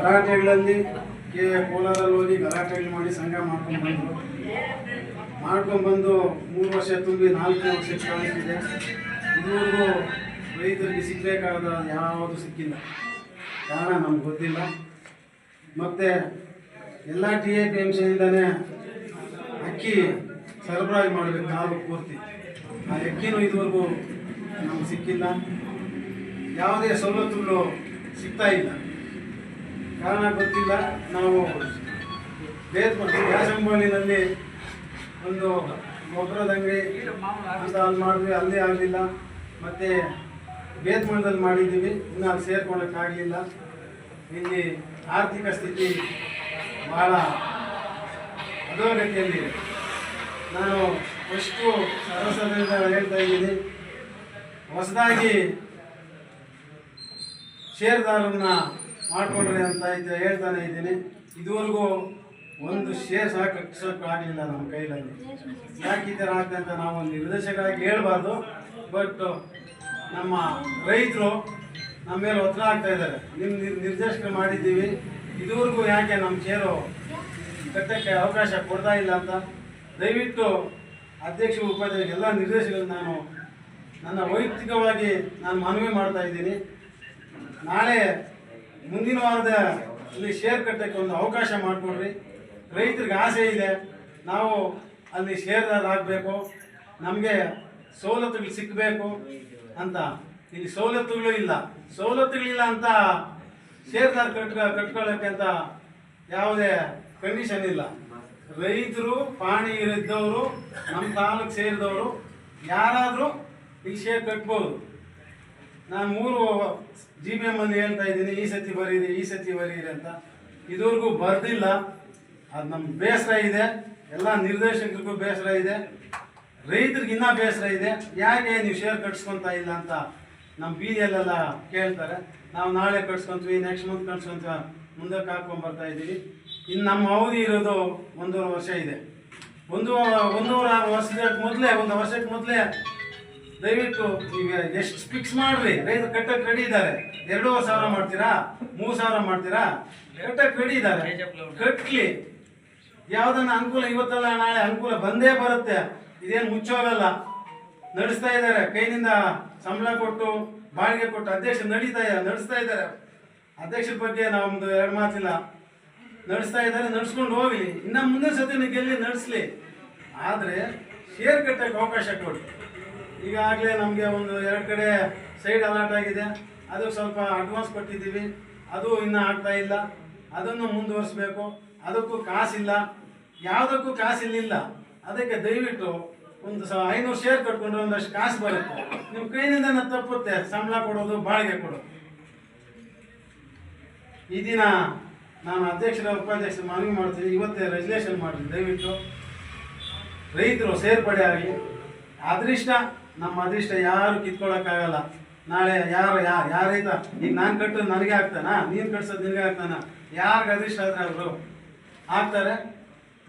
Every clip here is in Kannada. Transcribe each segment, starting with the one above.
ಗಲಾಟೆಗಳಲ್ಲಿ ಕೋಲಾರಲ್ಲಿ ಹೋಗಿ ಗಲಾಟೆಗಳು ಮಾಡಿ ಸಂಘ ಮಾಡ್ಕೊಂಡ್ಬಂದು 3 ವರ್ಷ ತುಂಬಿ 4ನೇ ವರ್ಷಕ್ಕೆ ಕಾಣಿಸ್ತಿದೆ. ಇದುವರೆಗೂ ರೈತರಿಗೆ ಸಿಗಬೇಕಾದ ಯಾವುದು ಸಿಕ್ಕಿಲ್ಲ. ಕಾರಣ ನಮ್ಗೆ ಗೊತ್ತಿಲ್ಲ. ಮತ್ತು ಎಲ್ಲ TAPMCಯಿಂದನೇ ಅಕ್ಕಿ ಸರಬರಾಜು ಮಾಡಬೇಕು ತಾಲೂಕು ಪೂರ್ತಿ. ಆ ಅಕ್ಕಿನೂ ಇದುವರೆಗೂ ನಮ್ಗೆ ಸಿಕ್ಕಿಲ್ಲ. ಯಾವುದೇ ಸವಲತ್ತುಗಳು ಸಿಗ್ತಾ ಇಲ್ಲ. ಕಾರಣ ಗೊತ್ತಿಲ್ಲ. ನಾವು ಗ್ಯಾಸಂಬಳಿನಲ್ಲಿ ಒಂದು ಗೊಬ್ಬರದ ಅಂಗಡಿ ಅಂತ ಅಲ್ಲಿ ಮಾಡಿದ್ವಿ, ಅಲ್ಲೇ ಆಗಲಿಲ್ಲ. ಮತ್ತು ಬೇತ್ಮಳದಲ್ಲಿ ಮಾಡಿದ್ದೀವಿ, ಇನ್ನೂ ಅಲ್ಲಿ ಸೇರ್ಕೊಳ್ಳೋಕ್ಕಾಗಲಿಲ್ಲ. ಇಲ್ಲಿ ಆರ್ಥಿಕ ಸ್ಥಿತಿ ಭಾಳ ಅಧೋಗತಿಯಲ್ಲಿದೆ. ನಾನು ಎಷ್ಟು ಸರಸದಿಂದ ಹೇಳ್ತಾ ಇದ್ದೀನಿ, ಹೊಸದಾಗಿ ಷೇರ್ದಾರನ್ನ ಮಾಡಿಕೊಂಡ್ರೆ ಅಂತ ಹೇಳ್ತಾನೆ ಇದ್ದೀನಿ. ಇದುವರೆಗೂ ಒಂದು ಶೇರ್ ಸಾಕಾಗಲಿಲ್ಲ ನಮ್ಮ ಕೈಯಲ್ಲಿ. ಯಾಕೆ ಈ ಥರ ಆಗ್ತದೆ ಅಂತ ನಾವು ನಿರ್ದೇಶಕರಾಗಿ ಹೇಳ್ಬಾರ್ದು. ಬಟ್ ನಮ್ಮ ರೈತರು ನಮ್ಮ ಮೇಲೆ ಒತ್ತಡ ಆಗ್ತಾ ಇದ್ದಾರೆ. ನಿಮ್ಮ ನಿರ್ದೇಶಕ ಮಾಡಿದ್ದೀವಿ, ಇದುವರೆಗೂ ಯಾಕೆ ನಮ್ಮ ಶೇರು ಕಟ್ಟಕ್ಕೆ ಅವಕಾಶ ಕೊಡ್ತಾ ಇಲ್ಲ ಅಂತ ದಯವಿಟ್ಟು ಅಧ್ಯಕ್ಷ ಉಪಾಧ್ಯಕ್ಷ ಎಲ್ಲ ನಿರ್ದೇಶಕರು ನಾನು ನನ್ನ ವೈಯಕ್ತಿಕವಾಗಿ ನಾನು ಮನವಿ ಮಾಡ್ತಾ ಇದ್ದೀನಿ. ನಾಳೆ ಮುಂದಿನ ವಾರದ ಅಲ್ಲಿ ಶೇರ್ ಕಟ್ಟಕ್ಕೆ ಒಂದು ಅವಕಾಶ ಮಾಡಿಕೊಡ್ರಿ. ರೈತರಿಗೆ ಆಸೆ ಇದೆ, ನಾವು ಅಲ್ಲಿ ಶೇರ್ದಾರ ಆಗಬೇಕು, ನಮಗೆ ಸವಲತ್ತುಗಳು ಸಿಕ್ಕಬೇಕು ಅಂತ. ಇಲ್ಲಿ ಸವಲತ್ತುಗಳಿಲ್ಲ ಅಂತ ಶೇರ್ದಾರ ಕಟ್ಕೊಳ್ಳೋಕ್ಕೆ ಅಂತ ಯಾವುದೇ ಕಂಡೀಷನ್ ಇಲ್ಲ. ರೈತರು ಪಾಣಿ ಇದ್ದವರು ನಮ್ಮ ತಾಲೂಕು ಸೇರಿದವರು ಯಾರಾದರೂ ಇಲ್ಲಿ ಶೇರ್ ಕಟ್ಬೋದು. ನಾನು 3 GBM ಅಲ್ಲಿ ಹೇಳ್ತಾ ಇದ್ದೀನಿ, ಈ ಸತಿ ಬರೀರಿ ಅಂತ. ಇದುವರೆಗೂ ಬರ್ದಿಲ್ಲ. ಅದು ನಮ್ಗೆ ಬೇಸರ ಇದೆ, ಎಲ್ಲ ನಿರ್ದೇಶಕರಿಗೂ ಬೇಸರ ಇದೆ, ರೈತರಿಗೆ ಇನ್ನೂ ಬೇಸರ ಇದೆ. ಯಾಕೆ ನೀವು ಶೇರ್ ಕಟ್ಸ್ಕೊತಾ ಇಲ್ಲ ಅಂತ ನಮ್ಮ ಬೀದಿಯಲ್ಲೆಲ್ಲ ಕೇಳ್ತಾರೆ. ನಾವು ನಾಳೆ ಕಟ್ಸ್ಕೊತೀವಿ, ನೆಕ್ಸ್ಟ್ ಮಂತ್ ಕಟ್ಸ್ಕೊತೀವಿ, ಮುಂದಕ್ಕೆ ಹಾಕ್ಕೊಂಡ್ಬರ್ತಾ ಇದ್ದೀವಿ. ಇನ್ನು ನಮ್ಮ ಅವಧಿ ಇರೋದು 1.5 ವರ್ಷ ಇದೆ. 1.5 ವರ್ಷಕ್ಕೆ ಮೊದಲೇ ದಯವಿಟ್ಟು ಈಗ ಎಷ್ಟು ಫಿಕ್ಸ್ ಮಾಡ್ರಿ. ರೈತರು ಕಟ್ಟಕ್ಕೆ ರೆಡಿ ಇದ್ದಾರೆ. 2,500 ಮಾಡ್ತೀರಾ, 3,000 ಮಾಡ್ತೀರಾ, ಕಟ್ಟಕ್ಕೆ ರೆಡಿ ಇದ್ದಾರೆ, ಕಟ್ಲಿ. ಯಾವುದನ್ನ ಅನುಕೂಲ ಇವತ್ತಲ್ಲ ನಾಳೆ ಅನುಕೂಲ ಬಂದೇ ಬರುತ್ತೆ. ಇದೇನು ಮುಚ್ಚೋಗಲ್ಲ. ನಡೆಸ್ತಾ ಇದ್ದಾರೆ, ಕೈನಿಂದ ಸಂಬಳ ಕೊಟ್ಟು ಬಾಡಿಗೆ ಕೊಟ್ಟು ಅಧ್ಯಕ್ಷರು ನಡೆಸ್ತಾ ಇದ್ದಾರೆ. ಅಧ್ಯಕ್ಷರ ಬಗ್ಗೆ ನಮ್ದು 2 ಮಾತಿಲ್ಲ. ನಡೆಸ್ತಾ ಇದ್ದಾರೆ, ನಡೆಸ್ಕೊಂಡು ಹೋಗಲಿ. ಇನ್ನು ಮುಂದಿನ ಸತಿ ಗೆಲ್ಲಿ ನಡೆಸಲಿ. ಆದರೆ ಶೇರ್ ಕಟ್ಟಕ್ಕೆ ಅವಕಾಶ ಕೊಡಿ. ಈಗಾಗಲೇ ನಮಗೆ ಒಂದು 2 ಕಡೆ ಸೈಡ್ ಅಲಾಟ್ ಆಗಿದೆ. ಅದು ಸ್ವಲ್ಪ ಅಡ್ವಾನ್ಸ್ ಕೊಟ್ಟಿದ್ದೀವಿ, ಅದು ಇನ್ನೂ ಆಗ್ತಾ ಇಲ್ಲ. ಅದನ್ನು ಮುಂದುವರಿಸಬೇಕು. ಅದಕ್ಕೂ ಕಾಸಿಲ್ಲ, ಯಾವುದಕ್ಕೂ ಕಾಸಿಲ್ಲ. ಅದಕ್ಕೆ ದಯವಿಟ್ಟು ಒಂದು 500 ಶೇರ್ ಕಟ್ಕೊಂಡ್ರೆ ಒಂದಷ್ಟು ಕಾಸು ಬರುತ್ತೆ. ನಿಮ್ಮ ಕೈನಿಂದ ತಪ್ಪುತ್ತೆ ಸಂಬಳ ಕೊಡೋದು, ಬಾಡಿಗೆ ಕೊಡೋದು. ಈ ದಿನ ನಾನು ಅಧ್ಯಕ್ಷರ ಉಪಾಧ್ಯಕ್ಷರು ಮನವಿ ಮಾಡ್ತೀನಿ, ಇವತ್ತೇ ರೆಜುಲೇಷನ್ ಮಾಡಿರಿ. ದಯವಿಟ್ಟು ರೈತರು ಸೇರ್ಪಡೆ ಆಗಲಿ. ಅದೃಷ್ಟ ನಮ್ಮ ಅದೃಷ್ಟ ಯಾರು ಕಿತ್ಕೊಳ್ಳೋಕ್ಕಾಗಲ್ಲ. ನಾಳೆ ಯಾರ ರೈತ ಈಗ ನಾನು ಕಟ್ಟೋದು ನನಗೆ ಆಗ್ತಾನಾ, ನೀನು ಕಟ್ಸೋದು ನಿನಗೆ ಆಗ್ತಾನ? ಯಾರಿಗೆ ಅದೃಷ್ಟ ಆದರೆ ಅವರು ಆಗ್ತಾರೆ,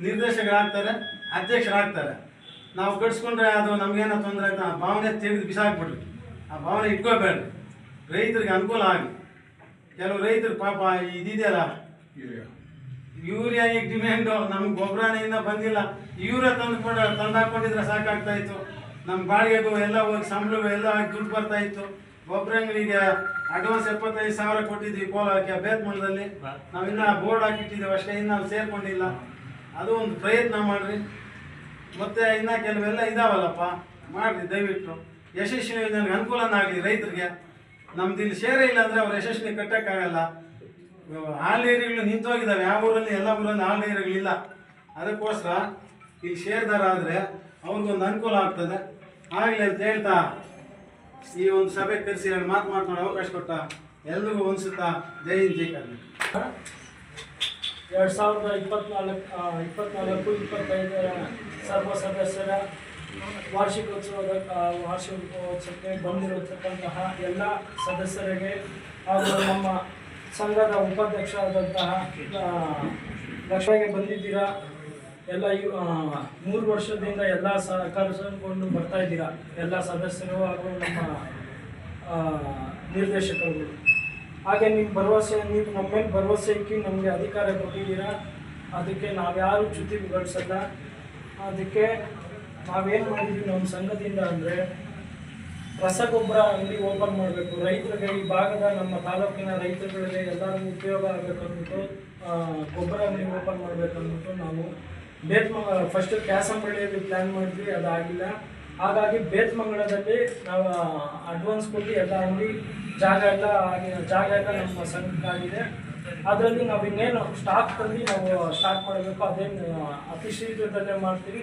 ನಿರ್ದೇಶಕರು ಆಗ್ತಾರೆ, ಅಧ್ಯಕ್ಷರು ಆಗ್ತಾರೆ. ನಾವು ಕಟ್ಸ್ಕೊಂಡ್ರೆ ಅದು ನಮಗೇನೋ ತೊಂದರೆ ಆಗ್ತಾ ಆ ಭಾವನೆ ತೆಗೆದು ಬಿಸಾಕ್ಬಿಡ್ರಿ. ಆ ಭಾವನೆ ಇಟ್ಕೋಬೇಡ್ರಿ. ರೈತರಿಗೆ ಅನುಕೂಲ ಆಗಲಿ. ಕೆಲವು ರೈತರು ಪಾಪ ಇದಿದೆಯಲ್ಲ ಯೂರಿಯಾ ಈಗ ಡಿಮ್ಯಾಂಡು, ನಮ್ಗೆ ಗೊಬ್ಬರನೇ ಇನ್ನೂ ಬಂದಿಲ್ಲ. ಯೂರಿಯಾ ತಂದು ಹಾಕ್ಕೊಂಡಿದ್ರೆ ಸಾಕಾಗ್ತಾ ಇತ್ತು. ನಮ್ಮ ಬಾಡಿಗೆಗೂ ಎಲ್ಲ ಹೋಗಿ ಸಂಬಳಗೂ ಎಲ್ಲ ದುಡ್ಡು ಬರ್ತಾ ಇತ್ತು. ಗೊಬ್ಬರ ಅಂಗಡಿಗೆ ಅಡ್ವಾನ್ಸ್ 75,000 ಕೊಟ್ಟಿದ್ವಿ ಕೋಲಾರಕ್ಕೆ ಬೇತ್ಮಳದಲ್ಲಿ. ನಾವಿನ್ನ ಬೋರ್ಡ್ ಹಾಕಿಟ್ಟಿದ್ದೀವಿ ಅಷ್ಟೇ, ಇನ್ನು ಸೇರ್ಕೊಂಡಿಲ್ಲ. ಅದು ಒಂದು ಪ್ರಯತ್ನ ಮಾಡಿರಿ. ಮತ್ತು ಇನ್ನು ಕೆಲವೆಲ್ಲ ಇದಾವಲ್ಲಪ್ಪ, ಮಾಡಿರಿ ದಯವಿಟ್ಟು. ಯಶಸ್ವಿ ನನಗೆ ಅನುಕೂಲನ ಆಗಲಿ ರೈತರಿಗೆ. ನಮ್ದು ಇಲ್ಲಿ ಶೇರೇ ಇಲ್ಲ ಅಂದರೆ ಅವ್ರು ಯಶಸ್ವಿ ಕಟ್ಟೋಕ್ಕಾಗಲ್ಲ. ಹಾಲು ಡೈರಿಗಳು ನಿಂತೋಗಿದ್ದಾವೆ. ಯಾವ ಊರಲ್ಲಿ ಎಲ್ಲ ಊರಲ್ಲಿ ಹಾಲು ಡೈರಿಗಳಿಲ್ಲ. ಅದಕ್ಕೋಸ್ಕರ ಇಲ್ಲಿ ಶೇರ್ದಾರ ಆದರೆ ಅವ್ರಿಗೊಂದು ಅನುಕೂಲ ಆಗ್ತದೆ. ಆಗಲಿ ಅಂತ ಹೇಳ್ತಾ ಈ ಒಂದು ಸಭೆ ಕರೆಸಿ 2 ಮಾತು ಮಾತನಾಡೋ ಅವಕಾಶ ಕೊಟ್ಟ ಎಲ್ರಿಗೂ ಅನಿಸುತ್ತಾ ಜೈ ಹಿಂದ್ ಜೈ ಕರ್ನಾಟಕ. 2024-25 ಸರ್ವ ಸದಸ್ಯರ ವಾರ್ಷಿಕೋತ್ಸವಕ್ಕೆ ಬಂದಿರತಕ್ಕಂತಹ ಎಲ್ಲ ಸದಸ್ಯರಿಗೆ ಹಾಗೂ ನಮ್ಮ ಸಂಘದ ಉಪಾಧ್ಯಕ್ಷರಾದಂತಹ ಲಕ್ಷ್ಮಿಗೆ ಬಂದಿದ್ದೀರಾ. ಎಲ್ಲ 3 ವರ್ಷದಿಂದ ಎಲ್ಲ ಸಹಕರಿಸಿಕೊಂಡು ಬರ್ತಾ ಇದ್ದೀರಾ ಎಲ್ಲ ಸದಸ್ಯರು ಹಾಗೂ ನಮ್ಮ ನಿರ್ದೇಶಕರು. ಹಾಗೆ ನೀವು ನಮ್ಮ ಮೇಲೆ ಭರವಸೆ ಇಕ್ಕಿ ನಮಗೆ ಅಧಿಕಾರ ಕೊಟ್ಟಿದ್ದೀರಾ. ಅದಕ್ಕೆ ನಾವ್ಯಾರು ಚ್ಯುತಿಗೊಳಿಸಲ್ಲ. ಅದಕ್ಕೆ ನಾವೇನು ಮಾಡಿದ್ವಿ ನಮ್ಮ ಸಂಘದಿಂದ ಅಂದರೆ ರಸಗೊಬ್ಬರ ಅಂಗಡಿ ಓಪನ್ ಮಾಡಬೇಕು. ರೈತರಿಗೆ, ಈ ಭಾಗದ ನಮ್ಮ ತಾಲೂಕಿನ ರೈತರುಗಳಿಗೆ ಎಲ್ಲರಿಗೂ ಉಪಯೋಗ ಆಗಬೇಕು ಅಂದ್ಬಿಟ್ಟು ಗೊಬ್ಬರ ಅಂಗಡಿ ಓಪನ್ ಮಾಡಬೇಕು ಅಂದ್ಬಿಟ್ಟು ನಾವು ಫಸ್ಟ್ ಕ್ಯಾಸಂಬಳ್ಳಿಯಲ್ಲಿ ಪ್ಲ್ಯಾನ್ ಮಾಡಿದ್ವಿ, ಅದಾಗಿಲ್ಲ. ಹಾಗಾಗಿ ಬೇತ್ಮಂಗಲದಲ್ಲಿ ನಾವು ಅಡ್ವಾನ್ಸ್ ಕೊಟ್ಟು ಎಲ್ಲ ಅಂಗಡಿ ಜಾಗ ಎಲ್ಲ ನಮ್ಮ ಸಂಘಕ್ಕಾಗಿದೆ. ಅದರಲ್ಲಿ ನಾವು ಇನ್ನೇನು ಸ್ಟಾಕ್ ತಂದು ನಾವು ಸ್ಟಾರ್ಟ್ ಮಾಡಬೇಕು. ಅದೇನು ಅತಿ ಶೀಘ್ರದಲ್ಲೇ ಮಾಡ್ತೀವಿ.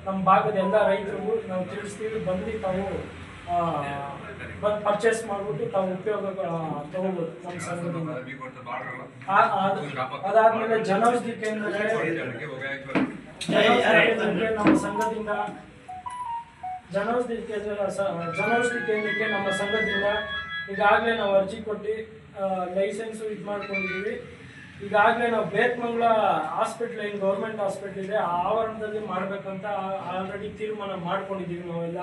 ನಮ್ಮ ಭಾಗದ ಎಲ್ಲ ರೈತರಿಗೂ ನಾವು ತಿಳಿಸ್ತೀವಿ, ಬಂದು ತಾವು ಬಂದು ಪರ್ಚೇಸ್ ಮಾಡಿಬಿಟ್ಟು ತಾವು ಉಪಯೋಗ ತಗೋಬೋದು ನಮ್ಮ ಸಂಘದಿಂದ. ಅದಾದಮೇಲೆ ಜನೌಷಧಿ ಕೇಂದ್ರಕ್ಕೆ ನಮ್ಮ ಸಂಘದಿಂದ ಜನೌಷಧಿ ಕೇಂದ್ರಕ್ಕೆ ನಮ್ಮ ಸಂಘದಿಂದ ಈಗಾಗಲೇ ನಾವು ಅರ್ಜಿ ಕೊಟ್ಟು ಲೈಸೆನ್ಸು ಇದು ಮಾಡ್ಕೊಂಡಿದ್ದೀವಿ. ಈಗಾಗಲೇ ನಾವು ಬೇತ್ಮಂಗಲ ಹಾಸ್ಪಿಟ್ಲ್, ಏನು ಗೌರ್ಮೆಂಟ್ ಹಾಸ್ಪಿಟ್ಲ್ ಇದೆ, ಆ ಆವರಣದಲ್ಲಿ ಮಾಡಬೇಕಂತ ಆಲ್ರೆಡಿ ತೀರ್ಮಾನ ಮಾಡ್ಕೊಂಡಿದ್ದೀವಿ ನಾವೆಲ್ಲ.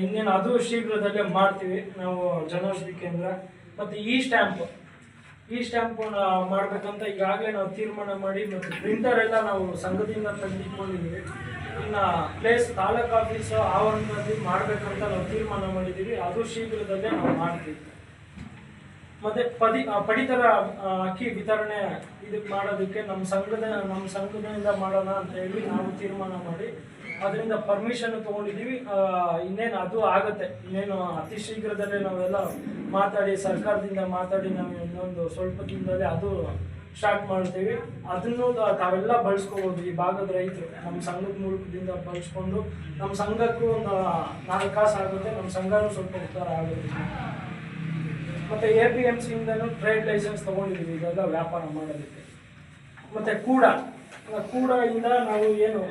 ಇನ್ನೇನು ಅದು ಶೀಘ್ರದಲ್ಲೇ ಮಾಡ್ತೀವಿ ನಾವು ಜನೌಷಧಿ ಕೇಂದ್ರ. ಮತ್ತು ಈ ಸ್ಟ್ಯಾಂಪು ಮಾಡಬೇಕಂತ ಈಗಾಗಲೇ ನಾವು ತೀರ್ಮಾನ ಮಾಡಿ, ಮತ್ತು ಪ್ರಿಂಟರ್ ಎಲ್ಲ ನಾವು ಸಂಘದಿಂದ ತೆಗೆದುಕೊಂಡಿದ್ದೀವಿ. ಇನ್ನು ಪ್ಲೇಸ್ ತಾಲೂಕು ಆಫೀಸು ಆವರಣದಲ್ಲಿ ಮಾಡಬೇಕಂತ ನಾವು ತೀರ್ಮಾನ ಮಾಡಿದ್ದೀವಿ. ಅದು ಶೀಘ್ರದಲ್ಲೇ ನಾವು ಮಾಡ್ತೀವಿ. ಮತ್ತು ಪಡಿತರ ಅಕ್ಕಿ ವಿತರಣೆ ಇದಕ್ಕೆ ಮಾಡೋದಕ್ಕೆ ನಮ್ಮ ಸಂಘದಿಂದ ಮಾಡೋಣ ಅಂತ ಹೇಳಿ ನಾವು ತೀರ್ಮಾನ ಮಾಡಿ ಅದರಿಂದ ಪರ್ಮಿಷನ್ ತೊಗೊಂಡಿದ್ದೀವಿ. ಇನ್ನೇನು ಅದು ಆಗುತ್ತೆ. ಇನ್ನೇನು ಅತಿ ಶೀಘ್ರದಲ್ಲೇ ನಾವೆಲ್ಲ ಮಾತಾಡಿ ಸರ್ಕಾರದಿಂದ ಮಾತಾಡಿ ನಾವು ಇನ್ನೊಂದು ಸ್ವಲ್ಪ ದಿನದಲ್ಲಿ ಅದು ಸ್ಟಾರ್ಟ್ ಮಾಡ್ತೀವಿ. ಅದನ್ನು ತಾವೆಲ್ಲ ಬಳಸ್ಕೋಬೋದು. ಈ ಭಾಗದ ರೈತರು ನಮ್ಮ ಸಂಘದ ಮೂಲಕದಿಂದ ಬಳಸ್ಕೊಂಡು ನಮ್ಮ ಸಂಘಕ್ಕೂ ಒಂದು 4 ಕಾಸು ಆಗುತ್ತೆ, ನಮ್ಮ ಸಂಘನೂ ಸ್ವಲ್ಪ ಉದ್ಧಾರ ಆಗುತ್ತೆ. ಮತ್ತು APMCಯಿಂದನೂ ಟ್ರೇಡ್ ಲೈಸೆನ್ಸ್ ತೊಗೊಂಡಿದ್ದೀವಿ ಇದೆಲ್ಲ ವ್ಯಾಪಾರ ಮಾಡೋದಕ್ಕೆ. ಮತ್ತು ಕೂಡದಿಂದ ನಾವು ಏನು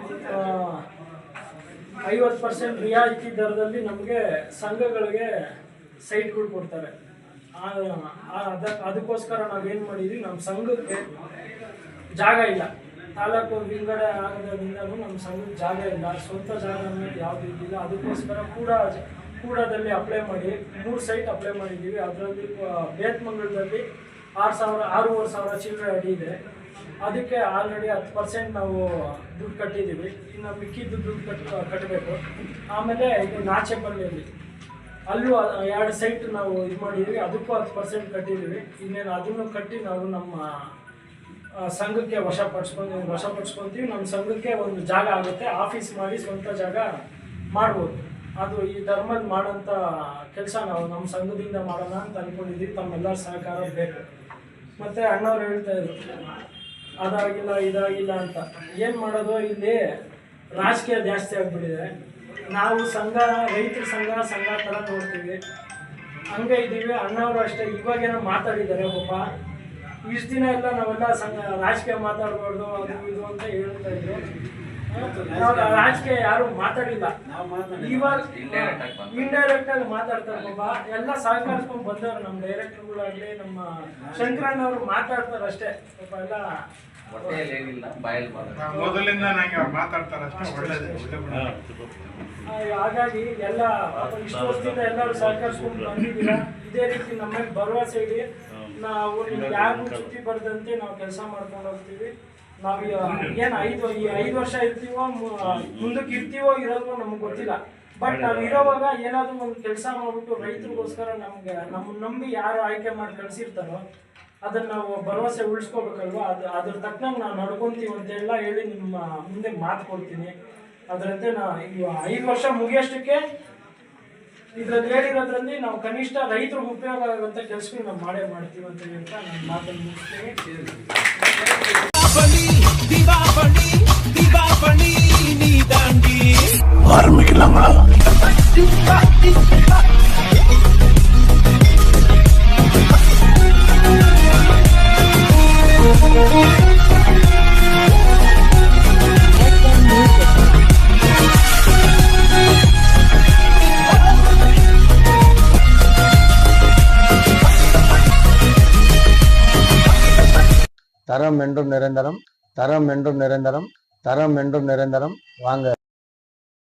50% ರಿಯಾಯಿತಿ ದರದಲ್ಲಿ ನಮಗೆ ಸಂಘಗಳಿಗೆ ಸೈಟ್ಗಳು ಕೊಡ್ತಾರೆ. ಅದಕ್ಕೋಸ್ಕರ ನಾವೇನು ಮಾಡಿದ್ವಿ, ನಮ್ಮ ಸಂಘಕ್ಕೆ ಜಾಗ ಇಲ್ಲ, ತಾಲೂಕು ವಿಂಗಡೆ ಆಗೋದ್ರಿಂದಲೂ ನಮ್ಮ ಸಂಘಕ್ಕೆ ಜಾಗ ಇಲ್ಲ, ಸ್ವಂತ ಜಾಗ ಅನ್ನೋದು ಯಾವುದೂ ಇದ್ದಿಲ್ಲ. ಅದಕ್ಕೋಸ್ಕರ ಕೂಡದಲ್ಲಿ ಅಪ್ಲೈ ಮಾಡಿ 3 ಸೈಟ್ ಅಪ್ಲೈ ಮಾಡಿದ್ದೀವಿ. ಅದರಲ್ಲಿ ಬೇತ್ಮಂಗಲದಲ್ಲಿ 6,500 ಚಿಲ್ಲರೆ ಅಡಿ ಇದೆ. ಅದಕ್ಕೆ ಆಲ್ರೆಡಿ 10% ನಾವು ದುಡ್ಡು ಕಟ್ಟಿದ್ದೀವಿ. ಇನ್ನು ಮಿಕ್ಕಿದ್ದು ದುಡ್ಡು ಕಟ್ಟಬೇಕು. ಆಮೇಲೆ ಇದು ನಾಚೆಪಲ್ಲಿಯಲ್ಲಿ ಅಲ್ಲೂ 2 ಸೈಟ್ ನಾವು ಇದು ಮಾಡಿದ್ದೀವಿ. ಅದಕ್ಕೂ 10% ಕಟ್ಟಿದ್ದೀವಿ. ಇನ್ನೇನು ಅದನ್ನು ಕಟ್ಟಿ ನಾವು ನಮ್ಮ ಸಂಘಕ್ಕೆ ವಶಪಡಿಸ್ಕೊತೀವಿ. ನಮ್ಮ ಸಂಘಕ್ಕೆ ಒಂದು ಜಾಗ ಆಗುತ್ತೆ, ಆಫೀಸ್ ಮಾಡಿ ಸ್ವಂತ ಜಾಗ ಮಾಡ್ಬೋದು. ಅದು ಈ ಧರ್ಮದ ಮಾಡೋಂಥ ಕೆಲಸ ನಾವು ನಮ್ಮ ಸಂಘದಿಂದ ಮಾಡೋಣ ಅಂತ ಅಂದ್ಕೊಂಡಿದ್ದೀವಿ. ತಮ್ಮೆಲ್ಲರ ಸಹಕಾರ ಬೇಕು. ಮತ್ತು ಅಣ್ಣವ್ರು ಹೇಳ್ತಾ ಇದ್ರು ಅದಾಗಿಲ್ಲ ಇದಾಗಿಲ್ಲ ಅಂತ. ಏನು ಮಾಡೋದು, ಇಲ್ಲಿ ರಾಜಕೀಯ ಜಾಸ್ತಿ ಆಗಿಬಿಟ್ಟಿದೆ. ನಾವು ರೈತರ ಸಂಘ ಥರ ನೋಡ್ತೀವಿ, ಹಂಗೆ ಇದ್ದೀವಿ. ಅಣ್ಣವರು ಅಷ್ಟೇ ಇವಾಗೇನೋ ಮಾತಾಡಿದ್ದಾರೆ ಪಾಪ. ಇಷ್ಟು ದಿನ ಎಲ್ಲ ನಾವೆಲ್ಲ ರಾಜಕೀಯ ಮಾತಾಡಬಾರ್ದು ಅದು ಇದು ಅಂತ ಹೇಳ್ತಾ ಇದ್ರು. ರಾಜಕೀಯ ಯಾರು ಮಾತಾಡಿಲ್ಲ. ಇವಾಗ ಇಂಡೈರೆಕ್ಟ್ ಆಗಿ ಮಾತಾಡ್ತಾರೆ ಪಾಪ. ಎಲ್ಲ ಸಹಕರಿಸ್ಕೊಂಡು ಬಂದವರು ನಮ್ಮ ಡೈರೆಕ್ಟರ್ಗಳಾಗಲಿ, ನಮ್ಮ ಶಂಕರಣ್ಣವರು ಮಾತಾಡ್ತಾರೆ ಅಷ್ಟೇ ಪಾಪ. ಎಲ್ಲ ಮೊದಲಿಂದ ನಂಗೆ ಮಾತಾಡ್ತಾರೆ ಹಾಗಾಗಿ ಎಲ್ಲ ಇಷ್ಟು ವರ್ಷದಿಂದ ಎಲ್ಲರೂ ಸಹಕರಿಸ್ಕೊಂಡು ಬಂದಿದ್ದೀರಾ. ಇದೇ ರೀತಿ ನಮ್ಮ ಮೇಲೆ ಭರವಸೆ ಇಡಿ. ನಾವು ಯಾರು ಚ್ಯುತಿ ಬರದಂತೆ ನಾವು ಕೆಲಸ ಮಾಡ್ಕೊಂಡು ಹೋಗ್ತೀವಿ. ನಾವು ಏನು 5 ವರ್ಷ ಇರ್ತೀವೋ, ಮುಂದಕ್ಕೆ ಇರ್ತೀವೋ ಇರೋದು ನಮ್ಗೆ ಗೊತ್ತಿಲ್ಲ. ಬಟ್ ನಾವು ಇರೋವಾಗ ಏನಾದರೂ ಒಂದು ಕೆಲಸ ಮಾಡ್ಬಿಟ್ಟು ರೈತರಿಗೋಸ್ಕರ ನಮ್ಮನ್ನು ನಂಬಿ ಯಾರು ಆಯ್ಕೆ ಮಾಡಿ ಕಳಿಸಿರ್ತಾರೋ ಅದನ್ನು ನಾವು ಭರವಸೆ ಉಳಿಸ್ಕೋಬೇಕಲ್ವ. ಅದ್ರ ತಕ್ಕಂಗೆ ನಾವು ನಡ್ಕೊತೀವಿ ಅಂತೆಲ್ಲ ಹೇಳಿ ನಿಮ್ಮ ಮುಂದೆ ಮಾತು ಕೊಡ್ತೀನಿ. ಅದರಂತೆ ಈಗ 5 ವರ್ಷ ಮುಗಿಯೋಷ್ಟಕ್ಕೆ ಇದ್ರಲ್ಲಿ ಹೇಳಿರೋದ್ರಲ್ಲಿ ನಾವು ಕನಿಷ್ಠ ರೈತರಿಗೆ ಉಪಯೋಗ ಆಗುವಂಥ ಕೆಲಸಗಳು ನಾವು ಮಾಡೇ ಮಾಡ್ತೀವಿ ಅಂತ ಹೇಳ್ತಾ ನಾನು ಮಾತನ್ನು ಮುಗಿಸ್ತೀನಿ. தரம் என்றும் நிரந்தரம், தரம் என்றும் நிரந்தரம், தரம் என்றும் நிரந்தரம். வாங்க.